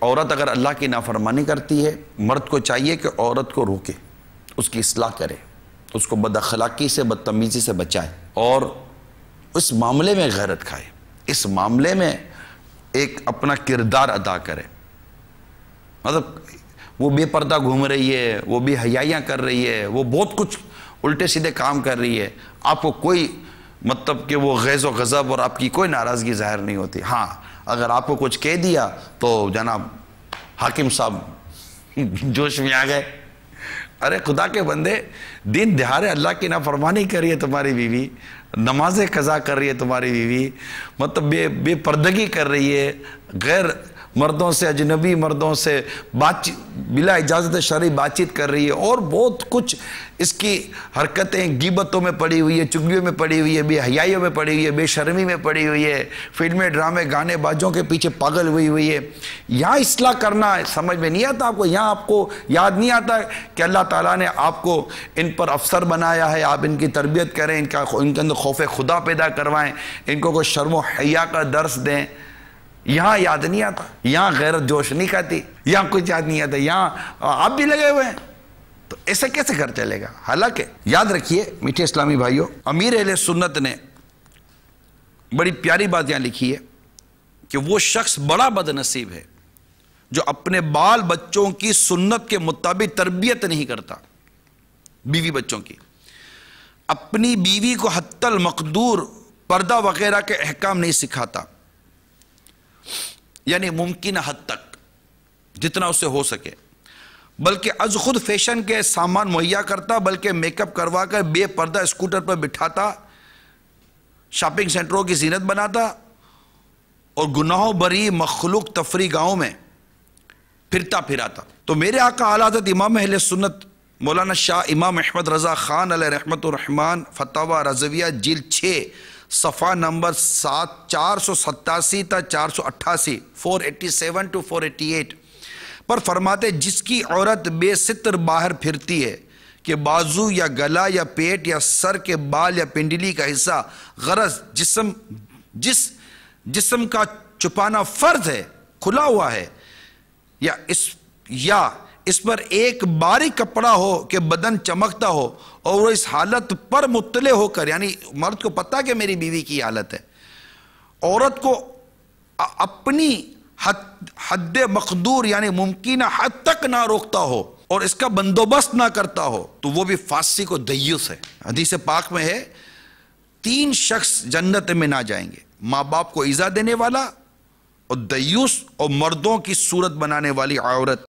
عورت اگر اللہ کی نافرمانی کرتی ہے، مرد کو چاہیے کہ عورت کو روکے، اس کی اصلاح کرے، اس کو بد اخلاقی سے بدتمیزی سے بچائے اور اس معاملے میں غیرت کھائے، اس معاملے میں ایک اپنا کردار ادا کرے۔ مطلب وہ بے پردہ گھوم رہی ہے، وہ بے حیائیاں کر رہی ہے، وہ بہت کچھ الٹے سیدھے کام کر رہی ہے، آپ کو کوئی مطلب کہ وہ غیظ و غضب اور آپ کی کوئی ناراضگی ظاہر نہیں ہوتی۔ ہاں اگر آپ کو کچھ کہہ دیا تو جناب حاکم صاحب جوش میں آ گئے، ارے خدا کے بندے، دن دہارے اللہ کی نافرمانی کر رہی ہے تمہاری بیوی، نمازیں قضا کر رہی ہے تمہاری بیوی، مطلب بے پردگی کر رہی ہے، غیر مردوں سے، اجنبی مردوں سے بلا اجازت شرعی بات چیت کر رہی ہے اور بہت کچھ اس کی حرکتیں غیبتوں میں پڑی ہوئی ہے، چگلیوں میں پڑی ہوئی ہے، بے حیائیوں میں پڑی ہوئی ہے، بے شرمی میں پڑی ہوئی ہے، فلمیں ڈرامے گانے بازوں کے پیچھے پاگل ہوئی ہے۔ یہاں اصلاح کرنا سمجھ میں نہیں آتا آپ کو، یہاں آپ کو یاد نہیں آتا کہ اللہ تعالیٰ نے آپ کو ان پر افسر بنایا ہے، آپ ان کی تربیت کریں، ان کے اندر خوف خدا پیدا کروائیں، ان کو کوئی شرم و حیا کا درس دیں۔ یہاں یاد نہیں آتا، یہاں غیرت جوش نہیں کھاتی، یہاں کچھ یاد نہیں آتا، یہاں آپ بھی لگے ہوئے ہیں، تو ایسے کیسے گھر چلے گا؟ حالانکہ یاد رکھیے میٹھے اسلامی بھائیوں، امیر اہل سنت نے بڑی پیاری بات یہاں لکھی ہے کہ وہ شخص بڑا بد نصیب ہے جو اپنے بال بچوں کی سنت کے مطابق تربیت نہیں کرتا، بیوی بچوں کی، اپنی بیوی کو حتی المقدور پردہ وغیرہ کے احکام نہیں سکھاتا، یعنی ممکنہ حد تک جتنا اس سے ہو سکے، بلکہ از خود فیشن کے سامان مہیا کرتا، بلکہ میک اپ کروا کر بے پردہ اسکوٹر پر بٹھاتا، شاپنگ سینٹروں کی زینت بناتا اور گناہوں بری مخلوق تفریح گاہوں میں پھرتا پھراتا۔ تو میرے آقا اعلیٰ حضرت امام اہل سنت مولانا شاہ امام احمد رضا خان علیہ رحمت الرحمن فتاوی رضویہ جلد 6 صفحہ نمبر 487 تا 488 487 to 488 پر فرماتے، جس کی عورت بے ستر باہر پھرتی ہے کہ بازو یا گلا یا پیٹ یا سر کے بال یا پنڈلی کا حصہ غرض جسم کا چھپانا فرض ہے، کھلا ہوا ہے، یا اس پر ایک باریک کپڑا ہو کہ بدن چمکتا ہو اور وہ اس حالت پر مطلع ہو کر، یعنی مرد کو پتہ کہ میری بیوی کی حالت ہے، عورت کو اپنی حد مقدور یعنی ممکنہ حد تک نہ روکتا ہو اور اس کا بندوبست نہ کرتا ہو تو وہ بھی فاسق و دیوس ہے۔ حدیث پاک میں ہے 3 شخص جنت میں نہ جائیں گے، ماں باپ کو ایذا دینے والا اور دیوس اور مردوں کی صورت بنانے والی عورت۔